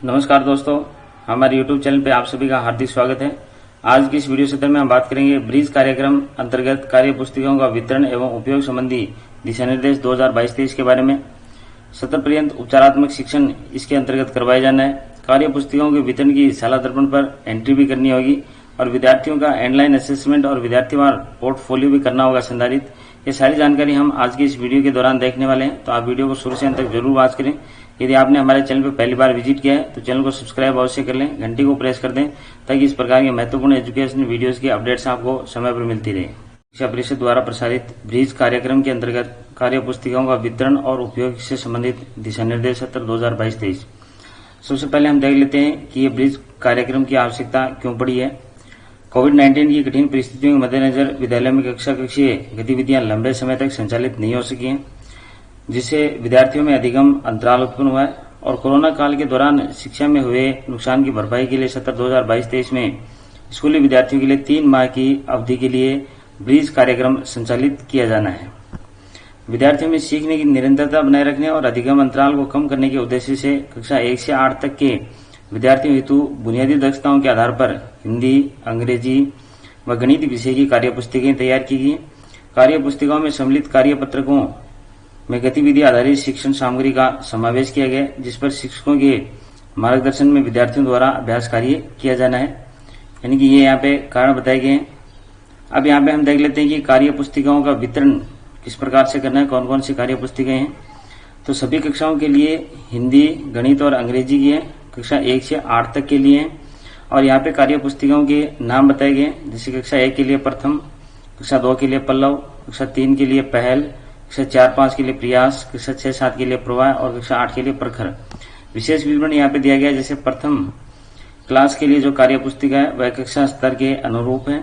नमस्कार दोस्तों, हमारे YouTube चैनल पे आप सभी का हार्दिक स्वागत है। आज की इस वीडियो सत्र में हम बात करेंगे ब्रिज कार्यक्रम अंतर्गत कार्य पुस्तिकाओं का वितरण एवं उपयोग संबंधी दिशा निर्देश 2022-23 के बारे में। सत्र पर्यंत उपचारात्मक शिक्षण इसके अंतर्गत करवाया जाना है। कार्य पुस्तिकाओं के वितरण की शाला दर्पण पर एंट्री भी करनी होगी और विद्यार्थियों का एंडलाइन असेसमेंट और विद्यार्थीवार पोर्टफोलियो भी करना होगा संधारित। ये सारी जानकारी हम आज की इस वीडियो के दौरान देखने वाले हैं, तो आप वीडियो को शुरू से अंत तक जरूर वॉच करें। यदि आपने हमारे चैनल पर पहली बार विजिट किया है तो चैनल को सब्सक्राइब अवश्य कर लें, घंटी को प्रेस कर दें ताकि इस प्रकार की महत्वपूर्ण एजुकेशन वीडियोस की अपडेट्स आपको समय पर मिलती रहे। शिक्षा परिषद द्वारा प्रसारित ब्रिज कार्यक्रम के अंतर्गत कार्य पुस्तिकाओं का वितरण और उपयोग से संबंधित दिशा निर्देश सत्र 2022-23। सबसे पहले हम देख लेते हैं कि ये ब्रिज कार्यक्रम की आवश्यकता क्यों पड़ी है। कोविड-19 की कठिन परिस्थितियों के मद्देनजर विद्यालय में कक्षा कक्षीय गतिविधियां लंबे समय तक संचालित नहीं हो सकी हैं, जिससे विद्यार्थियों में अधिगम अंतराल उत्पन्न हुआ है और कोरोना काल के दौरान शिक्षा में हुए नुकसान की भरपाई के लिए सत्र 2022-23 में स्कूली विद्यार्थियों के लिए 3 माह की अवधि के लिए ब्रिज कार्यक्रम संचालित किया जाना है। विद्यार्थियों में सीखने की निरंतरता बनाए रखने और अधिगम अंतराल को कम करने के उद्देश्य से कक्षा 1 से 8 तक के विद्यार्थियों हेतु बुनियादी दक्षताओं के आधार पर हिंदी, अंग्रेजी व गणित विषय की कार्य पुस्तिकाएं तैयार की गई। कार्य पुस्तिकाओं में सम्मिलित कार्य पत्रकों में गतिविधि आधारित शिक्षण सामग्री का समावेश किया गया, जिस पर शिक्षकों के मार्गदर्शन में विद्यार्थियों द्वारा अभ्यास कार्य किया जाना है। यानी कि ये यहाँ पे कारण बताए गए हैं। अब यहाँ पे हम देख लेते हैं कि कार्य पुस्तिकाओं का वितरण किस प्रकार से करना है, कौन कौन सी कार्य पुस्तिकाएं हैं। तो सभी कक्षाओं के लिए हिंदी, गणित और अंग्रेजी की है, कक्षा 1 से 8 तक के लिए है। और यहाँ पे कार्य पुस्तिकाओं के नाम बताए गए, जैसे कक्षा 1 के लिए प्रथम, कक्षा 2 के लिए पल्लव, कक्षा 3 के लिए पहल, कक्षा 4-5 के लिए प्रयास, कक्षा 6-7 के लिए प्रवाह और कक्षा 8 के लिए प्रखर। विशेष विवरण यहाँ पे दिया गया है, जैसे प्रथम क्लास के लिए जो कार्य पुस्तिका है वह कक्षा स्तर के अनुरूप है,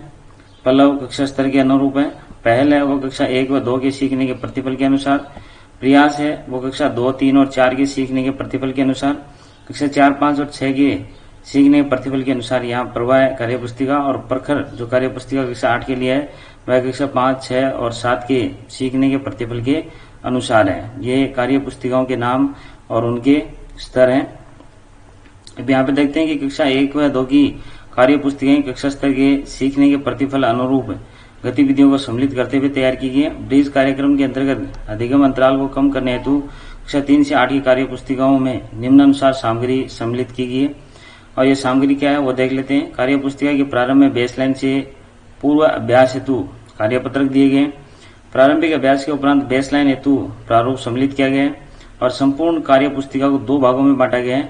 पल्लव कक्षा स्तर के अनुरूप है, पहल है वो कक्षा 1 व 2 के सीखने के प्रतिफल के अनुसार, प्रयास है वो कक्षा 2, 3 और 4 के सीखने के प्रतिफल के अनुसार, कक्षा 4, 5 और 6 के सीखने के प्रतिफल के अनुसार यहाँ प्रवाह कार्य पुस्तिका, और प्रखर जो कार्य पुस्तिका कक्षा 8 के लिए है वह कक्षा 5, 6 और 7 के सीखने के प्रतिफल के अनुसार है। ये कार्य पुस्तिकाओं के नाम और उनके स्तर हैं। अब यहाँ पे देखते हैं कि कक्षा 1 व 2 की कार्य पुस्तिकाएं कक्षा स्तर के सीखने के प्रतिफल अनुरूप गतिविधियों को सम्मिलित करते हुए तैयार की गई है। ब्रिज कार्यक्रम के अंतर्गत अधिगम अंतराल को कम करने हेतु कक्षा 3 से 8 की कार्य पुस्तिकाओं में निम्नानुसार सामग्री सम्मिलित की गई है। और ये सामग्री क्या है वो देख लेते हैं। कार्य पुस्तिका के प्रारंभ में बेसलाइन से पूर्व अभ्यास हेतु कार्य पत्रक दिए गए। प्रारंभिक अभ्यास के उपरांत बेसलाइन हेतु प्रारूप सम्मिलित किया गया है और संपूर्ण कार्य पुस्तिका को 2 भागों में बांटा गया है।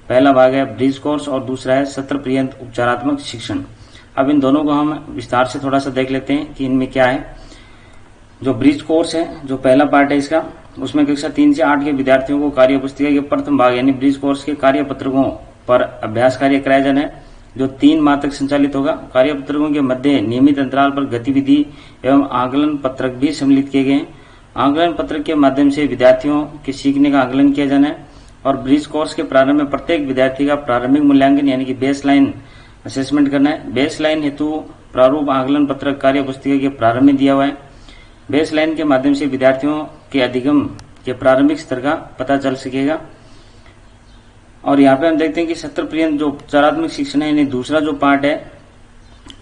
पहला भाग है ब्रिज कोर्स और दूसरा है सत्र पर्यंत उपचारात्मक शिक्षण। अब इन दोनों को हम विस्तार से थोड़ा सा देख लेते हैं कि इनमें क्या है। जो ब्रिज कोर्स है, जो पहला पार्ट है इसका, उसमें कक्षा 3 से 8 के विद्यार्थियों को कार्य पुस्तिका के प्रथम भाग यानी ब्रिज कोर्स के कार्य पत्रकों पर अभ्यास कार्य कराया जाना है, जो 3 माह तक संचालित होगा। कार्य पत्रकों के मध्य नियमित अंतराल पर गतिविधि एवं आकलन पत्रक भी सम्मिलित किए गए हैं। आकलन पत्रक के माध्यम से विद्यार्थियों के सीखने का आकलन किया जाना है। और ब्रिज कोर्स के प्रारंभ में प्रत्येक विद्यार्थी का प्रारंभिक मूल्यांकन यानी कि बेस लाइन असेसमेंट करना है। बेस लाइन हेतु प्रारूप आकलन पत्रक कार्य पुस्तिका के प्रारंभ में दिया हुआ है। बेस लाइन के माध्यम से विद्यार्थियों के अधिगम के प्रारंभिक स्तर का पता चल सकेगा। और यहाँ पे हम देखते हैं कि सत्र पर्यंत जो उपचारात्मक शिक्षण है, यानी दूसरा जो पार्ट है,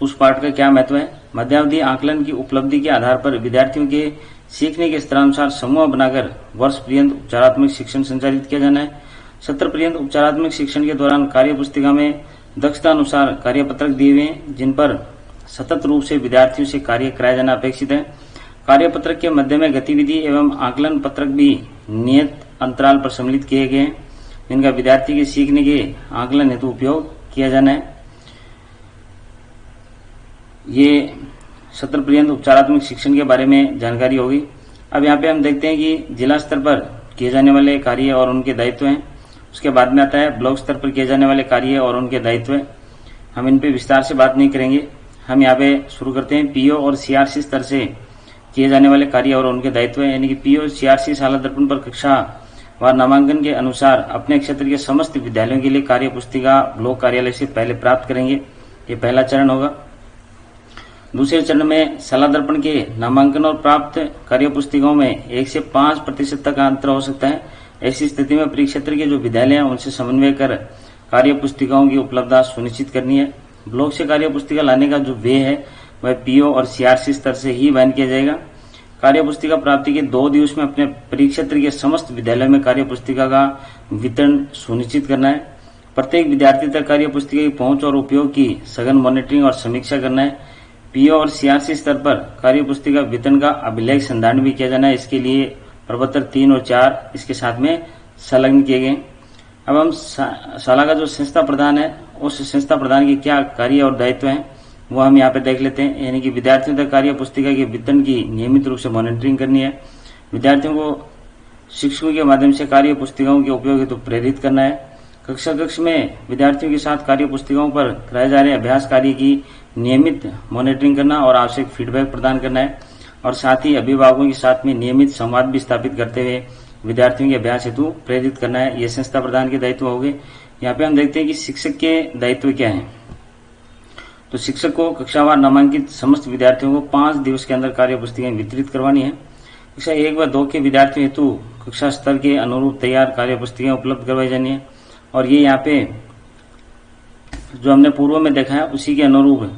उस पार्ट का क्या महत्व है। मध्यावधि आकलन की उपलब्धि के आधार पर विद्यार्थियों के सीखने के स्तरानुसार समूह बनाकर वर्ष पर्यंत उपचारात्मक शिक्षण संचालित किया जाना है। सत्र पर्यंत उपचारात्मक शिक्षण के दौरान कार्य पुस्तिका में दक्षता अनुसार कार्य पत्रक दिए हुए हैं, जिन पर सतत रूप से विद्यार्थियों से कार्य कराया जाना अपेक्षित है। कार्य पत्रक के मध्य में गतिविधि एवं आकलन पत्रक भी नियत अंतराल पर सम्मिलित किए गए हैं, जिनका विद्यार्थी के सीखने के आकलन हेतु उपयोग किया जाना है। ये सत्र पर्यंत उपचारात्मक शिक्षण के बारे में जानकारी होगी। अब यहाँ पे हम देखते हैं कि जिला स्तर पर किए जाने वाले कार्य और उनके दायित्व हैं। उसके बाद में आता है ब्लॉक स्तर पर किए जाने वाले कार्य और उनके दायित्व हैं। हम इन पे विस्तार से बात नहीं करेंगे। हम यहाँ पे शुरू करते हैं पीओ और सीआरसी स्तर से किए जाने वाले कार्य और उनके दायित्व हैं। यानी कि पीओ सीआरसी शाला दर्पण पर कक्षा व नामांकन के अनुसार अपने क्षेत्र के समस्त विद्यालयों के लिए कार्य पुस्तिका ब्लॉक कार्यालय से पहले प्राप्त करेंगे। ये पहला चरण होगा। दूसरे चरण में शाला दर्पण के नामांकन और प्राप्त कार्य पुस्तिकाओं में 1 से 5% तक अंतर हो सकता है। ऐसी स्थिति में परिक्षेत्र के जो विद्यालय हैं उनसे समन्वय कर कार्य पुस्तिकाओं की उपलब्धता सुनिश्चित करनी है। ब्लॉक से कार्य पुस्तिका लाने का जो वे है वह पीओ और सीआरसी स्तर से ही बयान किया जाएगा। कार्य पुस्तिका प्राप्ति के 2 दिवस में अपने परिक्षेत्र के समस्त विद्यालयों में कार्य पुस्तिका का वितरण सुनिश्चित करना है। प्रत्येक विद्यार्थी तक कार्य पुस्तिका की पहुंच और उपयोग की सघन मॉनिटरिंग और समीक्षा करना है। पीओ और सीआरसी स्तर पर कार्य पुस्तिका वितरण का अभिलेख संधारण भी किया जाना है। इसके लिए प्रपत्र 3 और 4 इसके साथ में संलग्न किए गए। अब हम शाला का जो संस्था प्रधान है उस संस्था प्रधान की क्या कार्य और दायित्व है वो हम यहाँ पे देख लेते हैं। यानी कि विद्यार्थियों तक कार्य पुस्तिका के वितरण की नियमित रूप से मॉनिटरिंग करनी है। विद्यार्थियों को शिक्षकों के माध्यम से कार्य पुस्तिकाओं के उपयोग हेतु प्रेरित करना है। कक्ष में विद्यार्थियों के साथ कार्य पुस्तिकाओं पर कराए जा रहे अभ्यास कार्य की नियमित मॉनिटरिंग करना और आवश्यक फीडबैक प्रदान करना है। और साथ ही अभिभावकों के साथ में नियमित संवाद भी स्थापित करते हुए विद्यार्थियों के अभ्यास हेतु प्रेरित करना है। ये संस्था प्रधान के दायित्व हो गए। यहाँ पे हम देखते हैं कि शिक्षक के दायित्व क्या है। तो शिक्षक को कक्षावार नामांकित समस्त विद्यार्थियों को 5 दिवस के अंदर कार्य पुस्तिकाएं वितरित करवानी है। कक्षा 1 व 2 के विद्यार्थियों हेतु कक्षा स्तर के अनुरूप तैयार कार्य पुस्तिकाएं उपलब्ध करवाई जानी है। और ये यहाँ पे जो हमने पूर्व में देखा है उसी के अनुरूप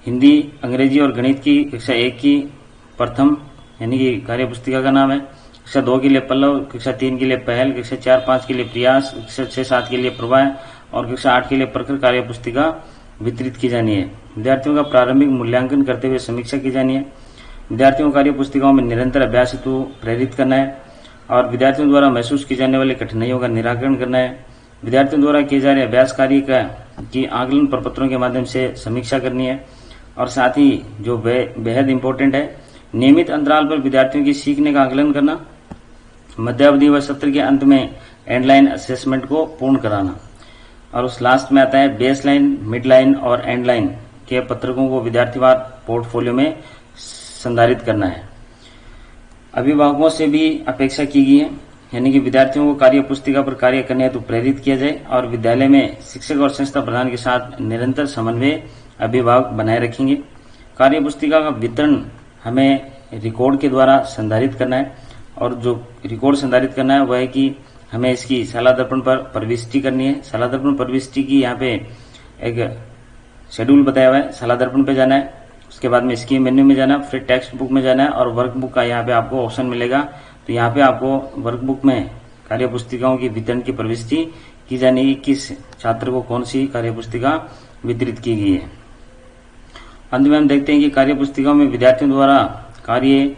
हिंदी, अंग्रेजी और गणित की कक्षा 1 की प्रथम यानी कि कार्य पुस्तिका का नाम है। कक्षा 2 के लिए पल्लव, कक्षा 3 के लिए पहल, कक्षा 4-5 के लिए प्रयास, कक्षा 6-7 के लिए प्रवाह और कक्षा 8 के लिए प्रखर कार्य पुस्तिका वितरित की जानी है। विद्यार्थियों का प्रारंभिक मूल्यांकन करते हुए समीक्षा की जानी है। विद्यार्थियों को कार्य पुस्तिकाओं में निरंतर अभ्यास हेतु प्रेरित करना है और विद्यार्थियों द्वारा महसूस की जाने वाली कठिनाइयों का निराकरण करना है। विद्यार्थियों द्वारा किए जा रहे अभ्यास कार्य की आकलन प्रपत्रों के माध्यम से समीक्षा करनी है। और साथ ही जो बेहद इंपॉर्टेंट है, नियमित अंतराल पर विद्यार्थियों की सीखने का आकलन करना, मध्यावधि व सत्र के अंत में एंडलाइन असेसमेंट को पूर्ण कराना। और उस लास्ट में आता है बेस लाइन, मिड लाइन और एंड लाइन के पत्रकों को विद्यार्थीवार पोर्टफोलियो में संधारित करना है। अभिभावकों से भी अपेक्षा की गई है, यानी कि विद्यार्थियों को कार्य पुस्तिका पर कार्य करने हेतु प्रेरित किया जाए और विद्यालय में शिक्षक और संस्था प्रधान के साथ निरंतर समन्वय अभिभावक बनाए रखेंगे। कार्य पुस्तिका का वितरण हमें रिकॉर्ड के द्वारा संधारित करना है और जो रिकॉर्ड संधारित करना है वह है कि हमें इसकी शाला दर्पण पर प्रविष्टि करनी है। शाला दर्पण प्रविष्टि की यहाँ पे एक शेड्यूल बताया हुआ है। शाला दर्पण पे जाना है, उसके बाद में स्कीम मेन्यू में जाना है, फिर टेक्स्ट बुक में जाना है और वर्कबुक का यहाँ पे आपको ऑप्शन मिलेगा। तो यहाँ पे आपको वर्कबुक में कार्य पुस्तिकाओं की वितरण की प्रविष्टि की जानी है, किस छात्र को कौन सी कार्य पुस्तिका वितरित की गई है। अंत में हम देखते हैं कि कार्य पुस्तिकाओं में विद्यार्थियों द्वारा कार्य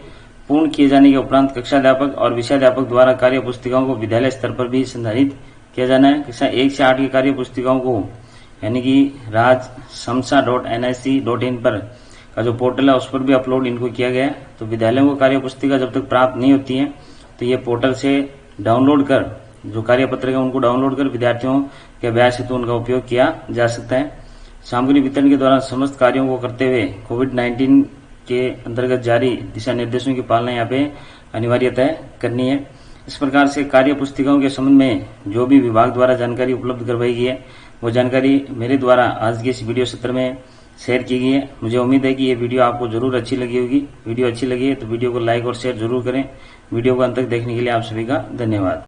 पूर्ण किए जाने के उपरांत कक्षाध्यापक और विषयाध्यापक द्वारा कार्य पुस्तिकाओं को विद्यालय स्तर पर भी संधारित किया जाना है। कक्षा 1 से 8 की कार्य पुस्तिकाओं को यानी कि rajsamsa.nic.in पर का जो पोर्टल है उस पर भी अपलोड इनको किया गया है। तो विद्यालयों को कार्य पुस्तिका जब तक प्राप्त नहीं होती है तो ये पोर्टल से डाउनलोड कर जो कार्य पत्र है उनको डाउनलोड कर विद्यार्थियों के अभ्यास हेतु उनका उपयोग किया जा सकता है। सामग्री वितरण के दौरान समस्त कार्यों को करते हुए कोविड-19 के अंतर्गत जारी दिशा निर्देशों की पालना यहाँ पे अनिवार्यता करनी है। इस प्रकार से कार्य पुस्तिकाओं के संबंध में जो भी विभाग द्वारा जानकारी उपलब्ध करवाई गई है वो जानकारी मेरे द्वारा आज के इस वीडियो सत्र में शेयर की गई है। मुझे उम्मीद है कि ये वीडियो आपको जरूर अच्छी लगी होगी। वीडियो अच्छी लगी है तो वीडियो को लाइक और शेयर जरूर करें। वीडियो को अंत तक देखने के लिए आप सभी का धन्यवाद।